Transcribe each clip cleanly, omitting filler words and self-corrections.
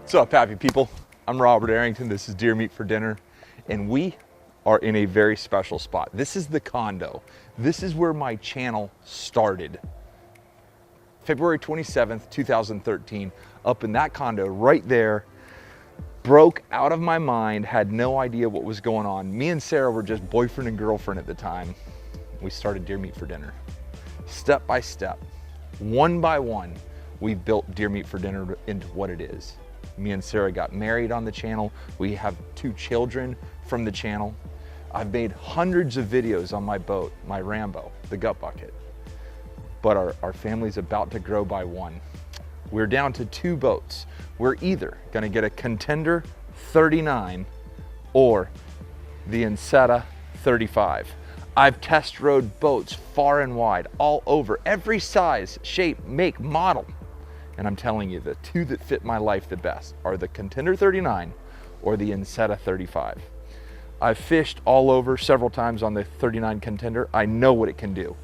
What's up, happy people? I'm Robert Arrington. This is Deer Meat for Dinner, and we are in a very special spot. This is the condo. This is where my channel started. February 27th, 2013, up in that condo right there. Broke out of my mind, had no idea what was going on. Me and Sarah were just boyfriend and girlfriend at the time. We started Deer Meat for Dinner. Step by step, one by one, we built Deer Meat for Dinner into what it is. Me and Sarah got married on the channel. We have 2 children from the channel. I've made hundreds of videos on my boat, my Rambo, the gut bucket. But our family's about to grow by 1. We're down to 2 boats. We're either gonna get a Contender 39 or the Enseta 35. I've test rode boats far and wide, all over, every size, shape, make, model. And I'm telling you, the 2 that fit my life the best are the Contender 39 or the Enseta 35. I've fished all over several times on the 39 Contender. I know what it can do.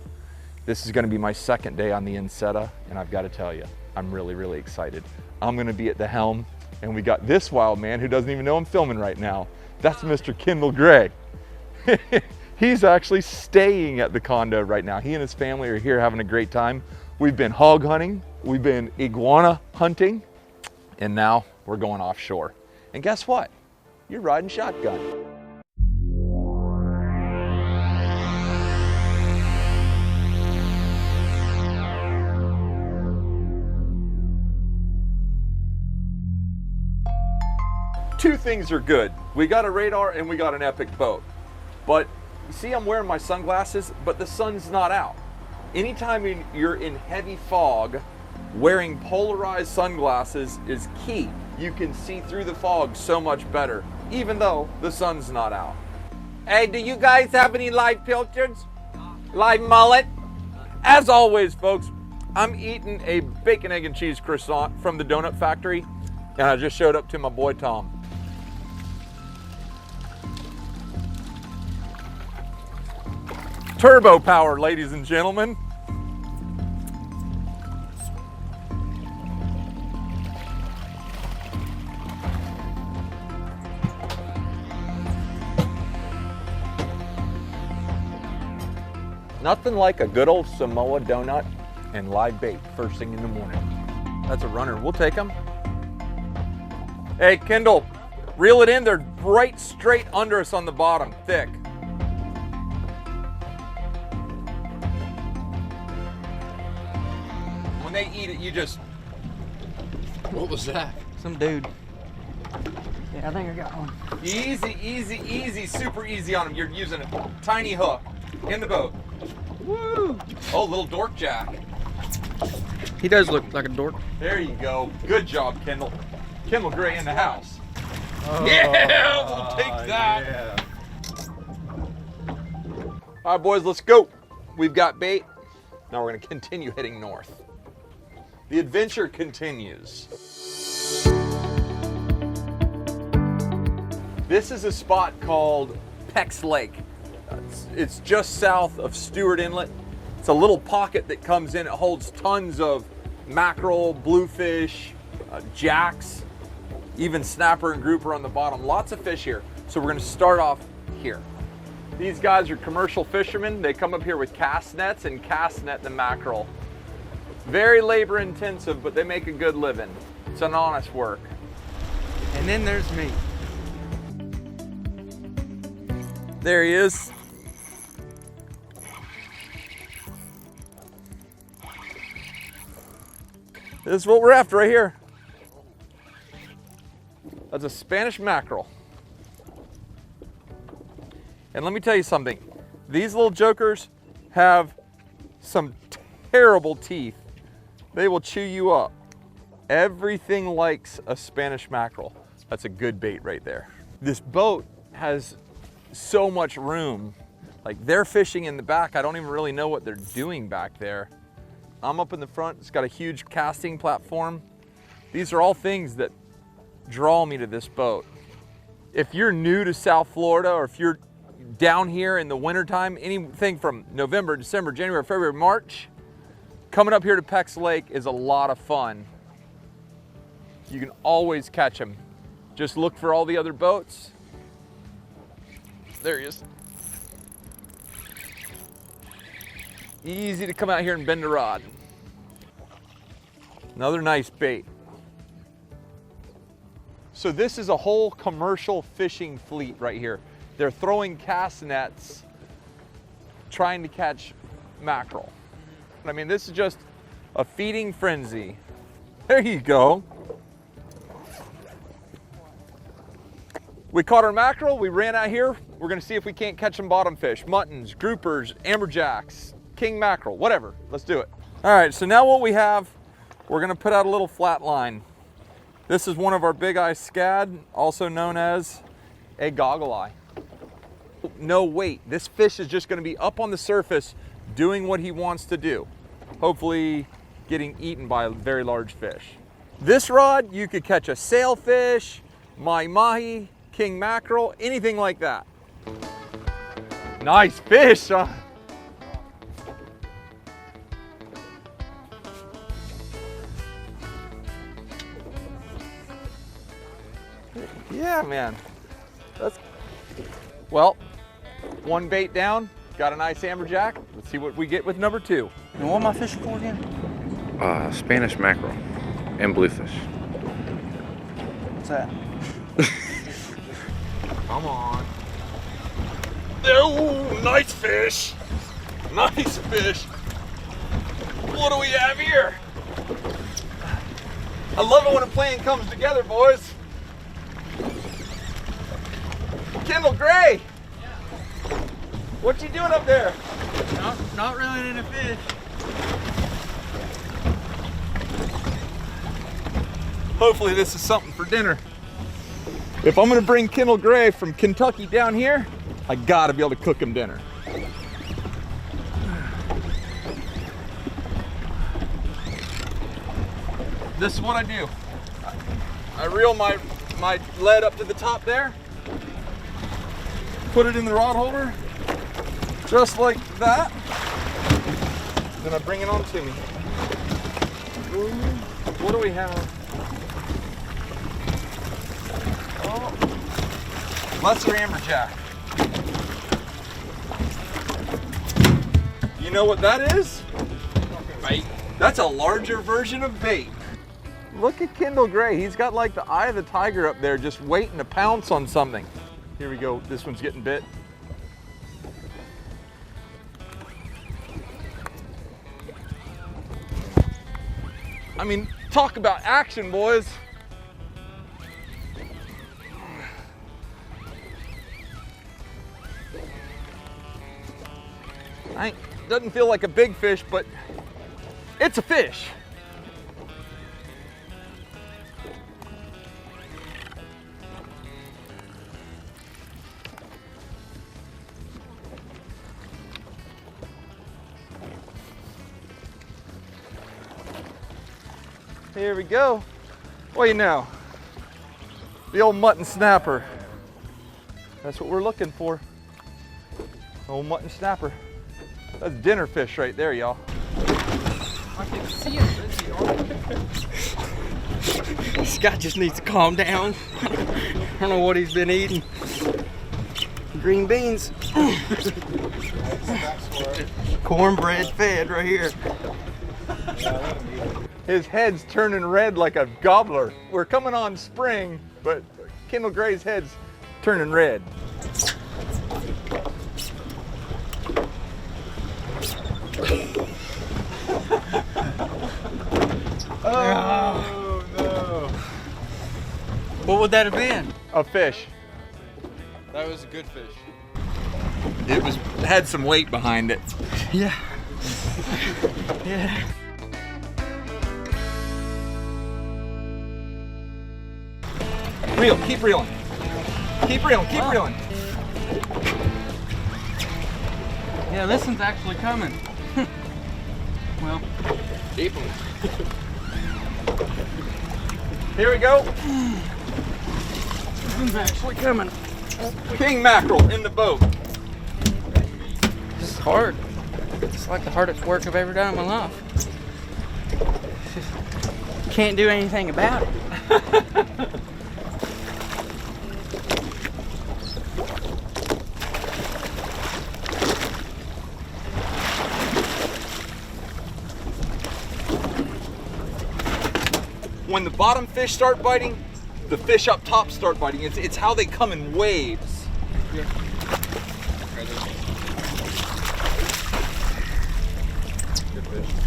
This is gonna be my 2nd day on the Enseta, and I've gotta tell you, I'm really, really excited. I'm gonna be at the helm, and we got this wild man who doesn't even know I'm filming right now. That's Mr. Kendall Gray. He's actually staying at the condo right now. He and his family are here having a great time. We've been hog hunting, we've been iguana hunting, and now we're going offshore. And guess what? You're riding shotgun. Two things are good. We got a radar and we got an epic boat. But you see, I'm wearing my sunglasses, but the sun's not out. Anytime you're in heavy fog, wearing polarized sunglasses is key. You can see through the fog so much better, even though the sun's not out. Hey, do you guys have any live pilchards? Live mullet? As always, folks, I'm eating a bacon, egg, and cheese croissant from the donut factory, and I just showed up to my boy Tom. Turbo power, ladies and gentlemen. Nothing like a good old Samoa donut and live bait first thing in the morning. That's a runner, we'll take them. Hey, Kendall, reel it in. They're right straight under us on the bottom, thick. When they eat it, you just... What was that? Some dude. Yeah, I think I got one. Easy, easy, easy, super easy on them. You're using a tiny hook in the boat. Woo! Oh, little dork jack. He does look like a dork. There you go. Good job, Kendall. Kendall Gray in the house. Oh, yeah, we'll take that. Yeah. All right, boys, let's go. We've got bait. Now we're going to continue heading north. The adventure continues. This is a spot called Peck's Lake. It's just south of Stewart Inlet. It's a little pocket that comes in. It holds tons of mackerel, bluefish, jacks, even snapper and grouper on the bottom. Lots of fish here. So we're going to start off here. These guys are commercial fishermen. They come up here with cast nets and cast net the mackerel. Very labor intensive, but they make a good living. It's an honest work. And then there's me. There he is. This is what we're after right here. That's a Spanish mackerel. And let me tell you something. These little jokers have some terrible teeth. They will chew you up. Everything likes a Spanish mackerel. That's a good bait right there. This boat has so much room. Like, they're fishing in the back. I don't even really know what they're doing back there. I'm up in the front. It's got a huge casting platform. These are all things that draw me to this boat. If you're new to South Florida, or if you're down here in the wintertime, anything from November, December, January, February, March, coming up here to Peck's Lake is a lot of fun. You can always catch them. Just look for all the other boats. There he is. Easy to come out here and bend a rod. Another nice bait. So this is a whole commercial fishing fleet right here. They're throwing cast nets, trying to catch mackerel. I mean, this is just a feeding frenzy. There you go. We caught our mackerel, we ran out here. We're gonna see if we can't catch some bottom fish, muttons, groupers, amberjacks, king mackerel, whatever. Let's do it. All right, so now what we have, we're gonna put out a little flat line. This is one of our big eye scad, also known as a goggle eye. No weight. This fish is just gonna be up on the surface doing what he wants to do. Hopefully getting eaten by a very large fish. This rod, you could catch a sailfish, mahi-mahi, king mackerel, anything like that. Nice fish, huh? Yeah, man. That's, well, one bait down, got a nice amberjack. Let's see what we get with number 2. And what am I fishing for again? Spanish mackerel and bluefish. What's that? Come on. Oh, nice fish. Nice fish. What do we have here? I love it when a plan comes together, boys. Kendall Gray. Yeah. What you doing up there? Not reeling in a fish. Hopefully this is something for dinner. If I'm gonna bring Kendall Gray from Kentucky down here, I gotta be able to cook him dinner. This is what I do. I reel my lead up to the top there, put it in the rod holder, just like that. Then I bring it on to me. Ooh, what do we have? Oh, lesser amberjack. You know what that is? Bait. That's a larger version of bait. Look at Kendall Gray. He's got like the eye of the tiger up there just waiting to pounce on something. Here we go. This one's getting bit. I mean, talk about action, boys. Doesn't feel like a big fish, but it's a fish. Here we go. What do you know? The old mutton snapper. That's what we're looking for. Old mutton snapper. That's dinner fish right there, y'all. I can see it. Scott just needs to calm down. I don't know what he's been eating. Green beans. Cornbread fed right here. His head's turning red like a gobbler. We're coming on spring, but Kendall Gray's head's turning red. Oh no! What would that have been? A fish. That was a good fish. It had some weight behind it. Yeah. Yeah. Reel, keep reeling. Keep reeling, keep reeling. Yeah, this one's actually coming. Well, Keep him. Here we go. this one's actually coming. King mackerel in the boat. This is hard. It's like the hardest work I've ever done in my life. can't do anything about it. When the bottom fish start biting, the fish up top start biting. It's how they come in waves. Yeah.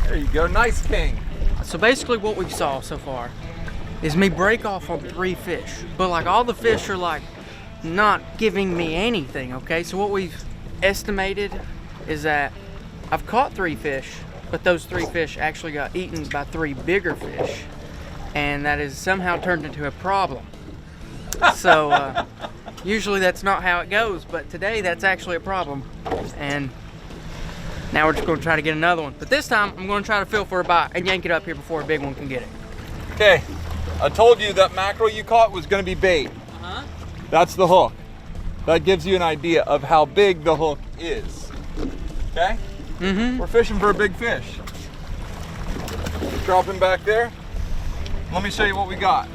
There you go, nice king. So basically what we've saw so far is me break off on 3 fish, but like all the fish are like not giving me anything, okay? So what we've estimated is that I've caught 3 fish, but those 3 fish actually got eaten by 3 bigger fish, and that has somehow turned into a problem. So usually that's not how it goes, but today that's actually a problem, and now we're just going to try to get another one. But this time, I'm going to try to feel for a bite and yank it up here before a big one can get it. Okay, I told you that mackerel you caught was gonna be bait. That's the hook. That gives you an idea of how big the hook is. Okay? We're fishing for a big fish. Drop him back there. Let me show you what we got.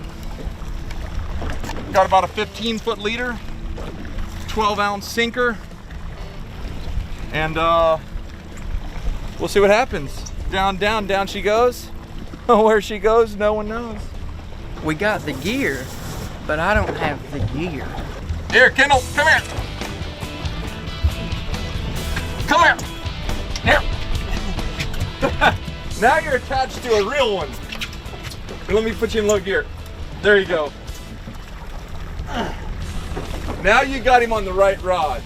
Got about a 15-foot leader, 12-ounce sinker, and we'll see what happens. Down, down, down she goes. Where she goes, no one knows. We got the gear, but I don't have the gear. Here, Kendall, come here. Come here. Here. Now you're attached to a real one. Let me put you in low gear. There you go. Now you got him on the right rod.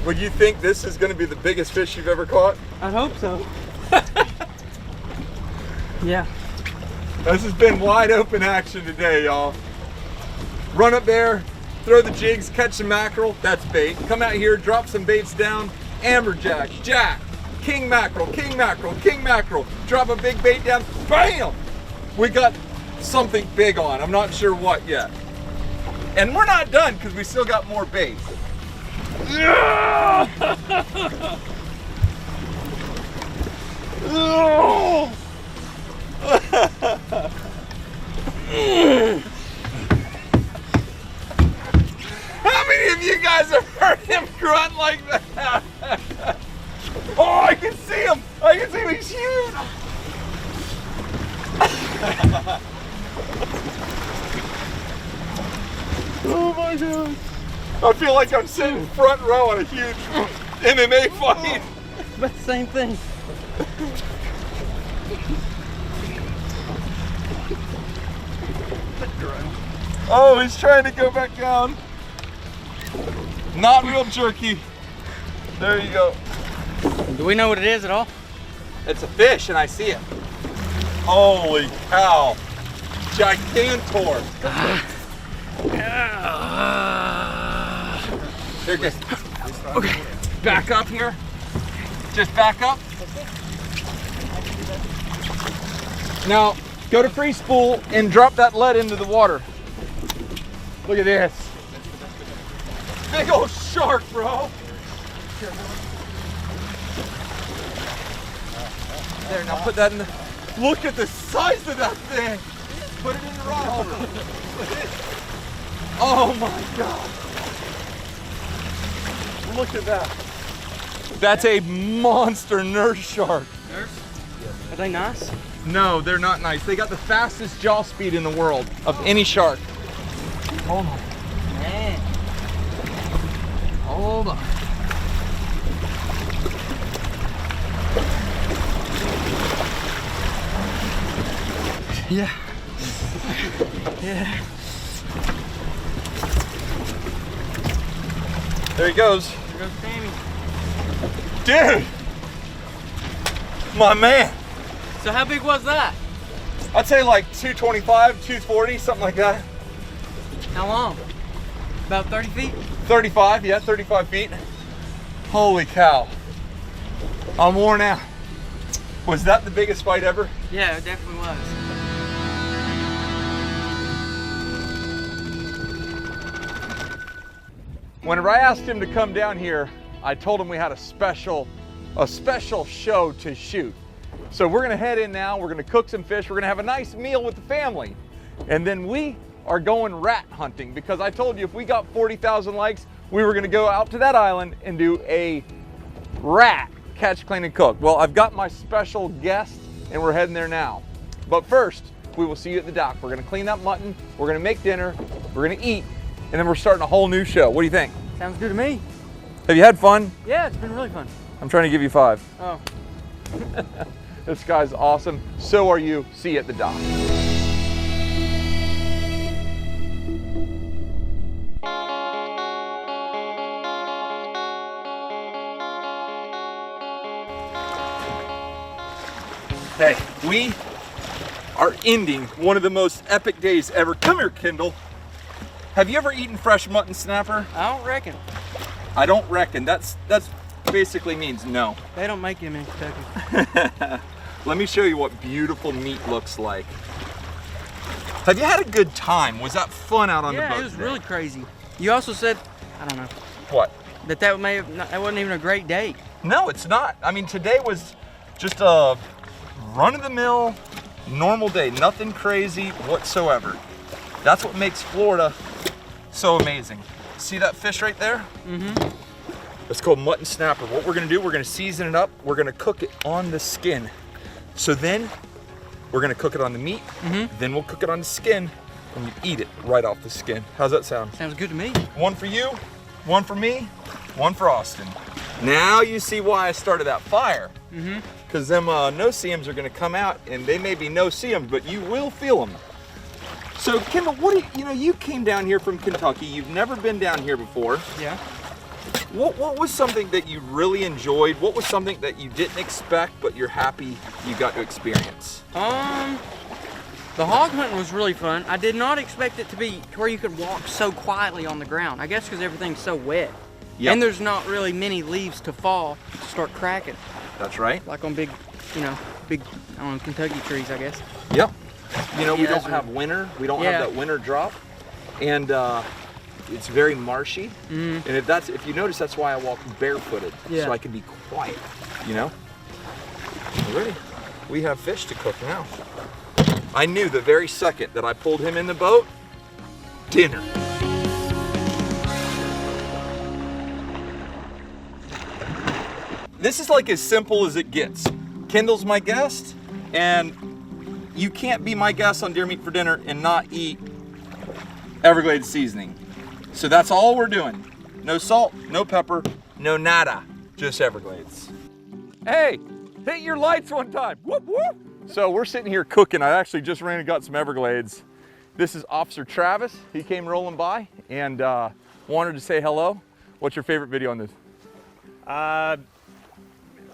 Would you think this is going to be the biggest fish you've ever caught? I hope so. Yeah. This has been wide open action today, y'all. Run up there, throw the jigs, catch some mackerel, that's bait. Come out here, drop some baits down, amberjack, jack, king mackerel, king mackerel, king mackerel. Drop a big bait down, bam! We got something big on, I'm not sure what yet. And we're not done because we still got more bait. How many of you guys have heard him grunt like that? Oh, I can see him! I can see him, he's huge! Oh my God. I feel like I'm sitting front row on a huge MMA fight. But the same thing. Oh, he's trying to go back down. Not real jerky. There you go. Do we know what it is at all? It's a fish and I see it. Holy cow. Gigantor. Here, guys. Okay, back up here. Just back up. Now, go to free spool and drop that lead into the water. Look at this. Big old shark, bro. There, now put that in the... Look at the size of that thing. Put it in the rod holder. Oh my God. Look at that. That's a monster nurse shark. Nurse? Are they nice? No, they're not nice. They got the fastest jaw speed in the world of any shark. Oh my Man. Hold on. Yeah. Yeah. There he goes. There goes Sammy. Dude! My man. So how big was that? I'd say like 225, 240, something like that. How long? About 30 feet? 35, yeah, 35 feet. Holy cow. I'm worn out. Was that the biggest fight ever? Yeah, it definitely was. Whenever I asked him to come down here, I told him we had a special show to shoot. So we're gonna head in now, we're gonna cook some fish, we're gonna have a nice meal with the family. And then we are going rat hunting because I told you if we got 40,000 likes, we were gonna go out to that island and do a rat catch, clean, and cook. Well, I've got my special guest and we're heading there now. But first, we will see you at the dock. We're gonna clean that mutton, we're gonna make dinner, we're gonna eat, and then we're starting a whole new show. What do you think? Sounds good to me. Have you had fun? Yeah, it's been really fun. I'm trying to give you 5. Oh. This guy's awesome. So are you. See you at the dock. Hey, we are ending one of the most epic days ever. Come here, Kendall. Have you ever eaten fresh mutton snapper? I don't reckon. I don't reckon. That's basically means no. They don't make them in Kentucky. Let me show you what beautiful meat looks like. Have you had a good time? Was that fun out on the boat? Yeah, it was today? really crazy. You also said, I don't know, What? that may have not, that wasn't even a great day. No, it's not. I mean, today was just a run-of-the-mill, normal day. Nothing crazy whatsoever. That's what makes Florida so amazing. See that fish right there? Mm-hmm. It's called mutton snapper. What we're gonna do, we're gonna season it up. We're gonna cook it on the skin. So then we're gonna cook it on the meat. Mm-hmm. Then we'll cook it on the skin and you eat it right off the skin. How's that sound? Sounds good to me. One for you, one for me, one for Austin. Now you see why I started that fire. Mm-hmm. Because them no-see-ums are gonna come out and they may be no-see-ums, but you will feel them. So Kendall, what do you came down here from Kentucky. You've never been down here before. Yeah. What was something that you really enjoyed? What was something that you didn't expect, but you're happy you got to experience? The hog hunting was really fun. I did not expect it to be to where you could walk so quietly on the ground. I guess because everything's so wet. Yep. And there's not really many leaves to fall to start cracking. That's right. Like on big, I don't know, Kentucky trees, I guess. Yep. We Yeah, don't that's have right. winter. We don't Yeah. have that winter drop. And it's very marshy. Mm-hmm. And if you notice, that's why I walk barefooted. Yeah. So I can be quiet, Alrighty. We have fish to cook now. I knew the very second that I pulled him in the boat, dinner. This is like as simple as it gets. Kendall's my guest, and you can't be my guest on Deer Meat for Dinner and not eat Everglades Seasoning. So that's all we're doing. No salt, no pepper, no nada, just Everglades. Hey, hit your lights one time. Whoop, whoop. So we're sitting here cooking. I actually just ran and got some Everglades. This is Officer Travis. He came rolling by and wanted to say hello. What's your favorite video on this?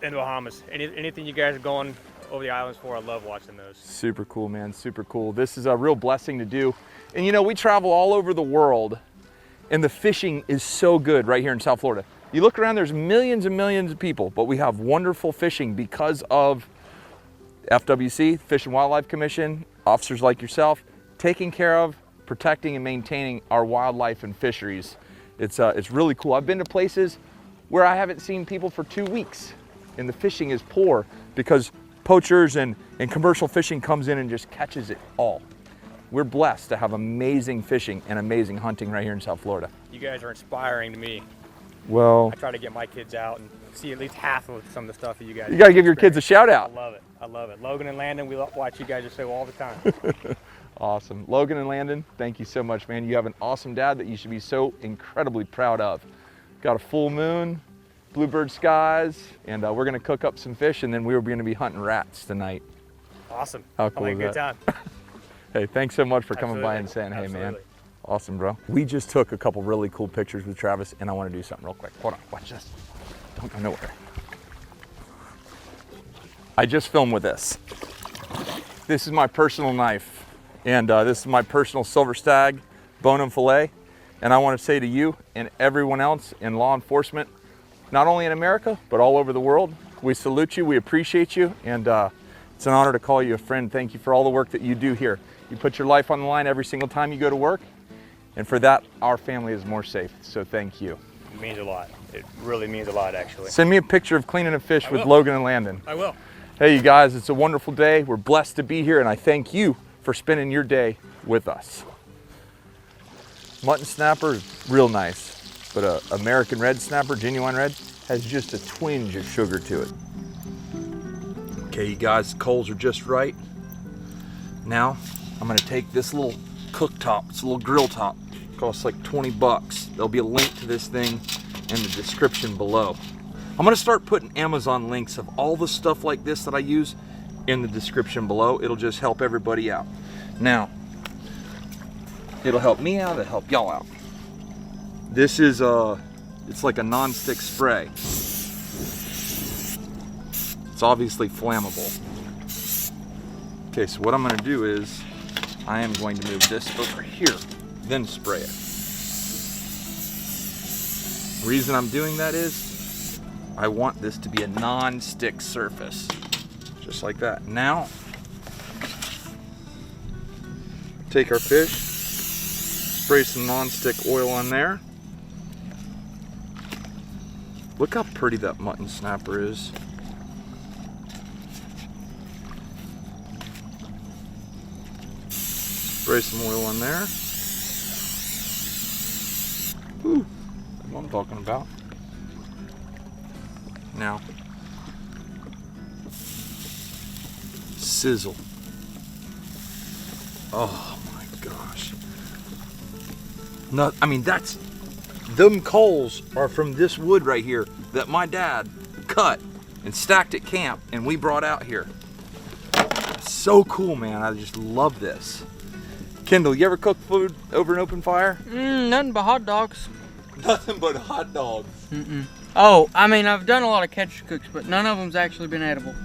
In the Bahamas. Anything you guys are going over the islands for, I love watching those. Super cool, man, super cool. This is a real blessing to do. And we travel all over the world and the fishing is so good right here in South Florida. You look around, there's millions and millions of people, but we have wonderful fishing because of FWC, Fish and Wildlife Commission, officers like yourself, taking care of, protecting and maintaining our wildlife and fisheries. It's really cool. I've been to places where I haven't seen people for 2 weeks and the fishing is poor because poachers and commercial fishing comes in and just catches it all. We're blessed to have amazing fishing and amazing hunting right here in South Florida. You guys are inspiring to me. Well, I try to get my kids out and see at least half of some of the stuff that you guys you gotta give your kids a shout I out. love it. I love it. Logan and Landon, we watch you guys show all the time. Awesome. Logan and Landon, thank you so much, man. You have an awesome dad that you should be so incredibly proud of. Got a full moon, bluebird skies, and we're gonna cook up some fish and then we're gonna be hunting rats tonight. Awesome. How cool I'll have a is good time. Hey, thanks so much for coming by Absolutely. and saying, hey, man. Absolutely. Awesome, bro. We just took a couple really cool pictures with Travis, and I want to do something real quick. Hold on, watch this. Don't go nowhere. I just filmed with this. This is my personal knife, and this is my personal silver stag bone and fillet. And I want to say to you and everyone else in law enforcement, not only in America, but all over the world, we salute you, we appreciate you, and it's an honor to call you a friend. Thank you for all the work that you do here. You put your life on the line every single time you go to work, and for that, our family is more safe, so thank you. It means a lot. It really means a lot, actually. Send me a picture of cleaning a fish with will. Logan and Landon. I will. Hey, you guys, it's a wonderful day. We're blessed to be here, and I thank you for spending your day with us. Mutton snapper is real nice, but a American red snapper, genuine red, has just a twinge of sugar to it. Okay, you guys, coals are just right. Now, I'm gonna take this little cooktop, it's a little grill top. It costs like 20 bucks. There'll be a link to this thing in the description below. I'm gonna start putting Amazon links of all the stuff like this that I use in the description below. It'll just help everybody out. Now, it'll help me out, it'll help y'all out. This is it's like a non-stick spray. It's obviously flammable. Okay, so what I'm gonna do is, I am going to move this over here, then spray it. The reason I'm doing that is, I want this to be a non-stick surface. Just like that. Now, take our fish, spray some non-stick oil on there. Look how pretty that mutton snapper is. Spray some oil on there. Ooh, that's what I'm talking about. Now, sizzle. Oh my gosh. No, I mean, them coals are from this wood right here that my dad cut and stacked at camp and we brought out here. So cool, man. I just love this. Kendall, you ever cook food over an open fire? Nothing but hot dogs. Nothing but hot dogs. Oh, I mean, I've done a lot of catch cooks, but none of them's actually been edible.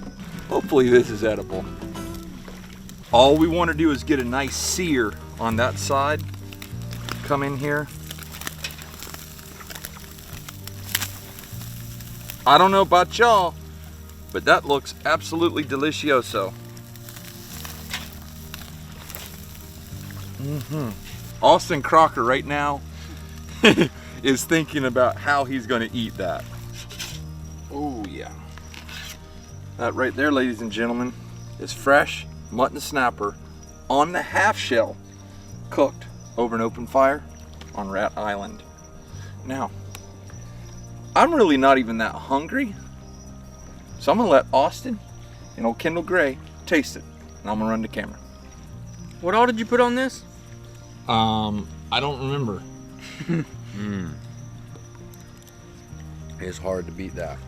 Hopefully this is edible. All we want to do is get a nice sear on that side. Come in here. I don't know about y'all, but that looks absolutely delicioso. Austin Crocker right now is thinking about how he's going to eat that. Oh yeah. That right there, ladies and gentlemen, is fresh mutton snapper on the half shell, cooked over an open fire on Rat Island. Now, I'm really not even that hungry, so I'm gonna let Austin and old Kendall Gray taste it, and I'm gonna run the camera. What all did you put on this? I don't remember. It's hard to beat that.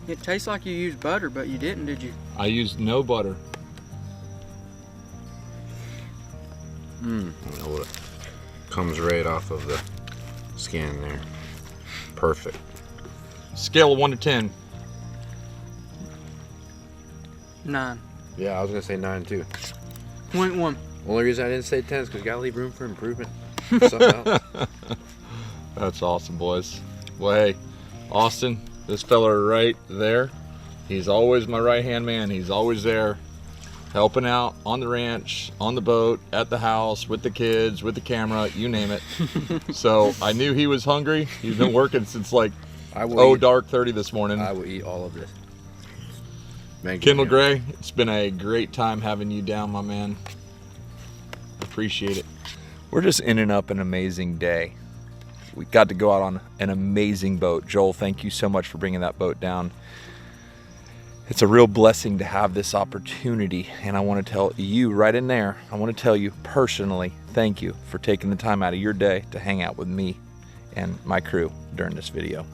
It tastes like you used butter, but you didn't, did you? I used no butter. You know what? Comes right off of the skin there. Perfect. Scale of 1 to 10. 9. Yeah, I was gonna say 9 too. 0.1. Only reason I didn't say 10 is because you gotta leave room for improvement. Something else. That's awesome, boys. Well, hey, Austin, this fella right there, he's always my right-hand man. He's always there, helping out on the ranch, on the boat, at the house, with the kids, with the camera, you name it. So I knew he was hungry. He's been working since like, dark 30 this morning. I will eat all of this. Kendall Gray, it's been a great time having you down, my man. Appreciate it. We're just ending up an amazing day. We got to go out on an amazing boat. Joel, thank you so much for bringing that boat down. It's a real blessing to have this opportunity, and I want to tell you right in there, I want to tell you personally, thank you for taking the time out of your day to hang out with me and my crew during this video.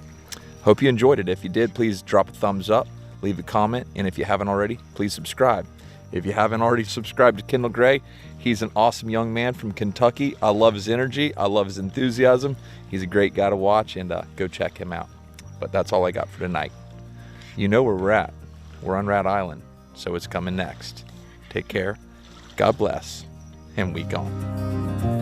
Hope you enjoyed it. If you did, please drop a thumbs up, leave a comment, and if you haven't already, please subscribe. If you haven't already subscribed to Kendall Gray, he's an awesome young man from Kentucky. I love his energy. I love his enthusiasm. He's a great guy to watch, and go check him out. But that's all I got for tonight. You know where we're at. We're on Rat Island, so it's coming next. Take care, God bless, and we gone.